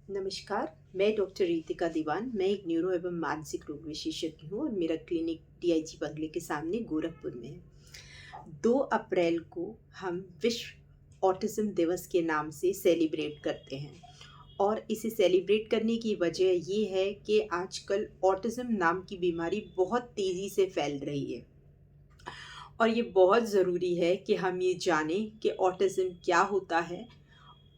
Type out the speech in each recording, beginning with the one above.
नमस्कार, मैं डॉक्टर रितिका दीवान। मैं एक न्यूरो एवं मानसिक रोग विशेषज्ञ हूँ और मेरा क्लिनिक डीआईजी बंगले के सामने गोरखपुर में है। 2 अप्रैल को हम विश्व ऑटिज़्म दिवस के नाम से सेलिब्रेट करते हैं और इसे सेलिब्रेट करने की वजह ये है कि आजकल ऑटिज़्म नाम की बीमारी बहुत तेज़ी से फैल रही है और ये बहुत ज़रूरी है कि हम ये जानें कि ऑटिज़्म क्या होता है,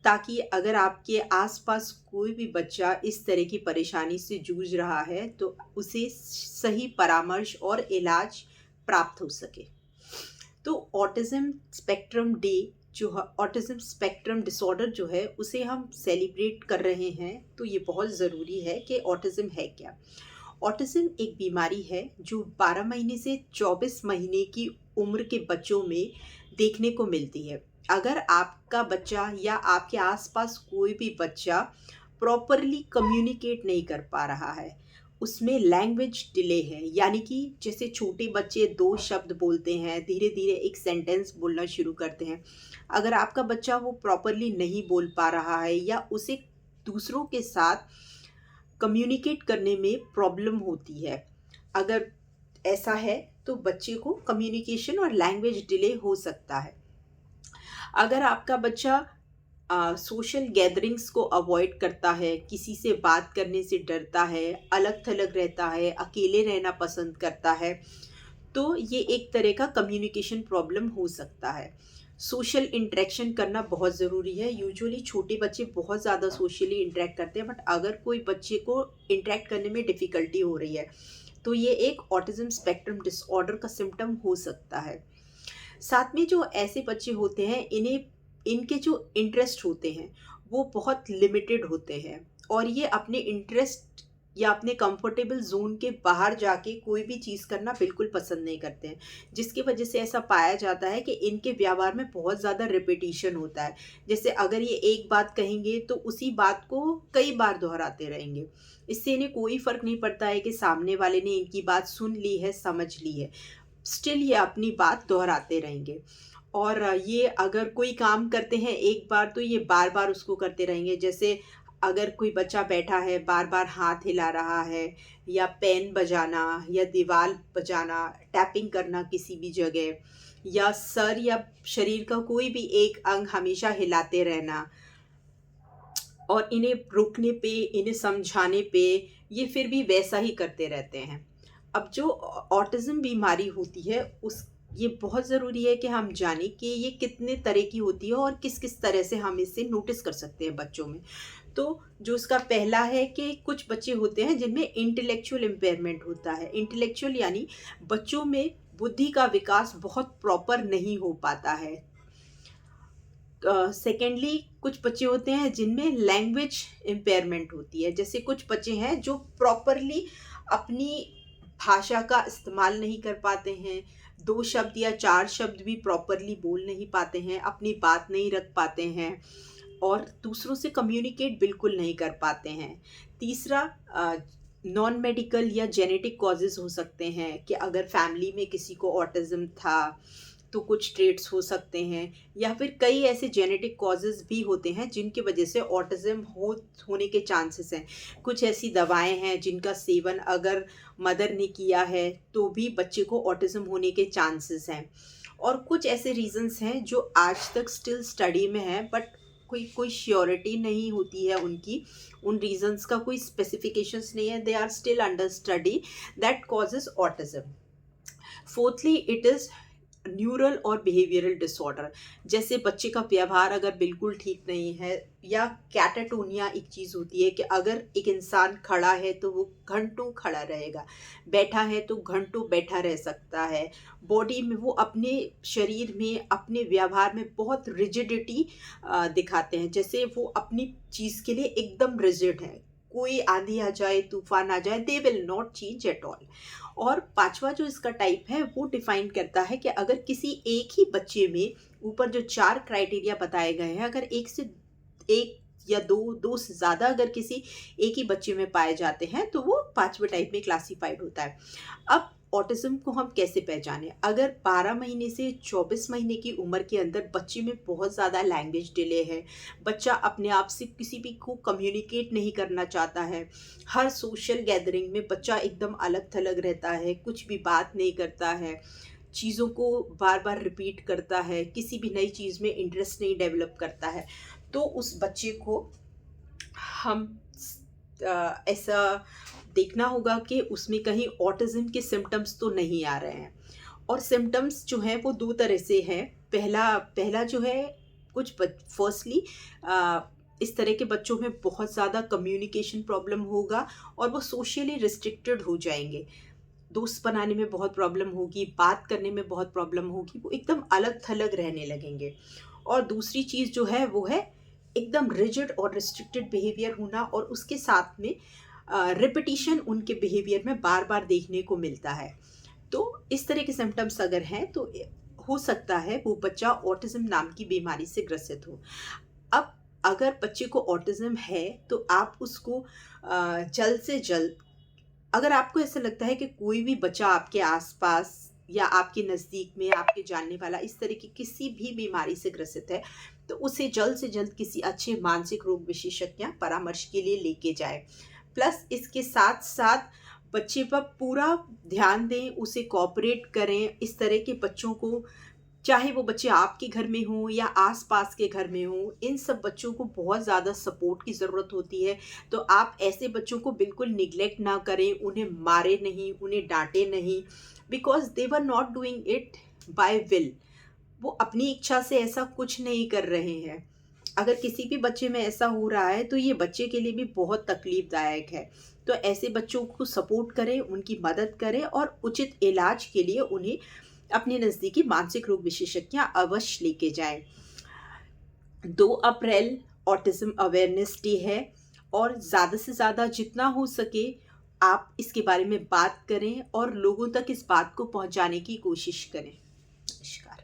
ताकि अगर आपके आसपास कोई भी बच्चा इस तरह की परेशानी से जूझ रहा है तो उसे सही परामर्श और इलाज प्राप्त हो सके। तो ऑटिज़्म स्पेक्ट्रम डिसऑर्डर जो है उसे हम सेलिब्रेट कर रहे हैं, तो ये बहुत ज़रूरी है कि ऑटिज़्म है क्या। ऑटिज़्म एक बीमारी है जो 12 महीने से 24 महीने की उम्र के बच्चों में देखने को मिलती है। अगर आपका बच्चा या आपके आसपास कोई भी बच्चा प्रॉपरली कम्युनिकेट नहीं कर पा रहा है, उसमें लैंग्वेज डिले है, यानी कि जैसे छोटे बच्चे 2 शब्द बोलते हैं, धीरे-धीरे एक सेंटेंस बोलना शुरू करते हैं। अगर आपका बच्चा वो प्रॉपरली नहीं बोल पा रहा है या उसे दूसरों के साथ कम्युनिकेट करने में प्रॉब्लम होती है, अगर ऐसा है तो बच्चे को कम्युनिकेशन और लैंग्वेज डिले हो सकता है। अगर आपका बच्चा सोशल गैदरिंग्स को अवॉइड करता है, किसी से बात करने से डरता है, अलग-थलग रहता है, अकेले रहना पसंद करता है, तो ये एक तरह का कम्युनिकेशन प्रॉब्लम हो सकता है। सोशल इंटरेक्शन करना बहुत ज़रूरी है। यूजुअली छोटे बच्चे बहुत ज़्यादा सोशली इंटरैक्ट करते हैं, बट अगर कोई बच्चे को इंटरैक्ट करने में डिफ़िकल्टी हो रही है, तो ये एक ऑटिज़्म स्पेक्ट्रम डिसऑर्डर का सिम्पटम हो सकता है। साथ में जो ऐसे बच्चे होते हैं, इनके जो इंटरेस्ट होते हैं वो बहुत लिमिटेड होते हैं और ये अपने इंटरेस्ट या अपने कंफर्टेबल जोन के बाहर जाके कोई भी चीज़ करना बिल्कुल पसंद नहीं करते हैं, जिसकी वजह से ऐसा पाया जाता है कि इनके व्यवहार में बहुत ज़्यादा रिपीटिशन होता है। जैसे अगर ये एक बात कहेंगे तो उसी बात को कई बार दोहराते रहेंगे। इससे इन्हें कोई फ़र्क नहीं पड़ता है कि सामने वाले ने इनकी बात सुन ली है, समझ ली है, स्टिल ये अपनी बात दोहराते रहेंगे। और ये अगर कोई काम करते हैं एक बार तो ये बार-बार उसको करते रहेंगे। जैसे अगर कोई बच्चा बैठा है, बार-बार हाथ हिला रहा है या पेन बजाना या दीवार बजाना, टैपिंग करना किसी भी जगह या सर या शरीर का कोई भी एक अंग हमेशा हिलाते रहना और इन्हें रोकने पे, इन्हें समझाने पे ये फिर भी वैसा ही करते रहते हैं। अब जो ऑटिज़्म बीमारी होती है उस ये बहुत ज़रूरी है कि हम जानें कि ये कितने तरह की होती है और किस-किस तरह से हम इसे नोटिस कर सकते हैं बच्चों में। तो जो उसका पहला है कि कुछ बच्चे होते हैं जिनमें इंटेलेक्चुअल इम्पेयरमेंट होता है। इंटेलेक्चुअल यानी बच्चों में बुद्धि का विकास बहुत प्रॉपर नहीं हो पाता है। सेकेंडली कुछ बच्चे होते हैं जिनमें लैंग्वेज इम्पेयरमेंट होती है। जैसे कुछ बच्चे हैं जो प्रॉपरली अपनी भाषा का इस्तेमाल नहीं कर पाते हैं, 2 शब्द या 4 शब्द भी प्रॉपरली बोल नहीं पाते हैं, अपनी बात नहीं रख पाते हैं और दूसरों से कम्युनिकेट बिल्कुल नहीं कर पाते हैं। तीसरा नॉन मेडिकल या जेनेटिक कॉजेज़ हो सकते हैं कि अगर फैमिली में किसी को ऑटिज़्म था तो कुछ ट्रेट्स हो सकते हैं या फिर कई ऐसे जेनेटिक कॉजेज़ भी होते हैं जिनकी वजह से ऑटिज़्म होने के चांसेस हैं। कुछ ऐसी दवाएँ हैं जिनका सेवन अगर मदर ने किया है तो भी बच्चे को ऑटिज़्म होने के चांसेस हैं। और कुछ ऐसे रीज़न्स हैं जो आज तक स्टिल स्टडी में हैं, बट कोई कोई श्योरिटी नहीं होती है उनकी। उन रीज़न्स का कोई स्पेसिफिकेशंस नहीं है, they are still under study that causes autism. Fourthly it is neural और बिहेवियरल डिसऑर्डर। जैसे बच्चे का व्यवहार अगर बिल्कुल ठीक नहीं है या कैटाटोनिया एक चीज़ होती है कि अगर एक इंसान खड़ा है तो वो घंटों खड़ा रहेगा, बैठा है तो घंटों बैठा रह सकता है। बॉडी में वो अपने शरीर में, अपने व्यवहार में बहुत रिजिडिटी दिखाते हैं, जैसे वो अपनी चीज़ के लिए एकदम रिजिड है। कोई आंधी आ जाए, तूफान आ जाए, they will not change at all. और पांचवा जो इसका टाइप है वो डिफाइन करता है कि अगर किसी एक ही बच्चे में ऊपर जो 4 क्राइटेरिया बताए गए हैं, अगर एक या दो से ज़्यादा अगर किसी एक ही बच्चे में पाए जाते हैं तो वो 5वें टाइप में क्लासिफाइड होता है। अब ऑटिज़म को हम कैसे पहचानें? अगर 12 महीने से 24 महीने की उम्र के अंदर बच्चे में बहुत ज़्यादा लैंग्वेज डिले है, बच्चा अपने आप से किसी भी को कम्युनिकेट नहीं करना चाहता है, हर सोशल गैदरिंग में बच्चा एकदम अलग-थलग रहता है, कुछ भी बात नहीं करता है, चीज़ों को बार-बार रिपीट करता है, किसी भी नई चीज़ में इंटरेस्ट नहीं डेवलप करता है, तो उस बच्चे को हम ऐसा देखना होगा कि उसमें कहीं ऑटिज़्म के सिम्पटम्स तो नहीं आ रहे हैं। और सिम्पटम्स जो हैं वो 2 तरह से हैं। पहला पहला जो है कुछ फर्स्टली इस तरह के बच्चों में बहुत ज़्यादा कम्युनिकेशन प्रॉब्लम होगा और वो सोशली रिस्ट्रिक्टेड हो जाएँगे। दोस्त बनाने में बहुत प्रॉब्लम होगी, बात करने में बहुत प्रॉब्लम होगी, वो एकदम अलग-थलग रहने लगेंगे। और दूसरी चीज़ जो है वो है एकदम रिजिड और रिस्ट्रिक्टेड बिहेवियर होना और उसके साथ में रिपिटिशन उनके बिहेवियर में बार-बार देखने को मिलता है। तो इस तरह के सिम्पटम्स अगर हैं तो हो सकता है वो बच्चा ऑटिज़्म नाम की बीमारी से ग्रसित हो। अब अगर बच्चे को ऑटिज़्म है तो आप उसको जल्द से जल्द, अगर आपको ऐसा लगता है कि कोई भी बच्चा आपके आस-पास या आपके नज़दीक में आपके जानने वाला इस तरह की किसी भी बीमारी से ग्रसित है, तो उसे जल्द से जल्द किसी अच्छे मानसिक रोग विशेषज्ञ या परामर्श के लिए लेके जाएँ। प्लस इसके साथ-साथ बच्चे पर पूरा ध्यान दें, उसे कोऑपरेट करें। इस तरह के बच्चों को, चाहे वो बच्चे आपके घर में हों या आस-पास के घर में हों, इन सब बच्चों को बहुत ज़्यादा सपोर्ट की ज़रूरत होती है। तो आप ऐसे बच्चों को बिल्कुल नेग्लेक्ट ना करें, उन्हें मारें नहीं, उन्हें डाँटें नहीं, because they were not doing it by will. वो अपनी इच्छा से ऐसा कुछ नहीं कर रहे हैं। अगर किसी भी बच्चे में ऐसा हो रहा है तो ये बच्चे के लिए भी बहुत तकलीफ़दायक है। तो ऐसे बच्चों को सपोर्ट करें, उनकी मदद करें और उचित इलाज के लिए उन्हें अपने नज़दीकी मानसिक रोग विशेषज्ञ अवश्य लेके जाएँ। 2 अप्रैल ऑटिज़्म अवेयरनेस डे है और ज़्यादा से ज़्यादा जितना हो सके आप इसके बारे में बात करें और लोगों तक इस बात को पहुँचाने की कोशिश करें। नमस्कार।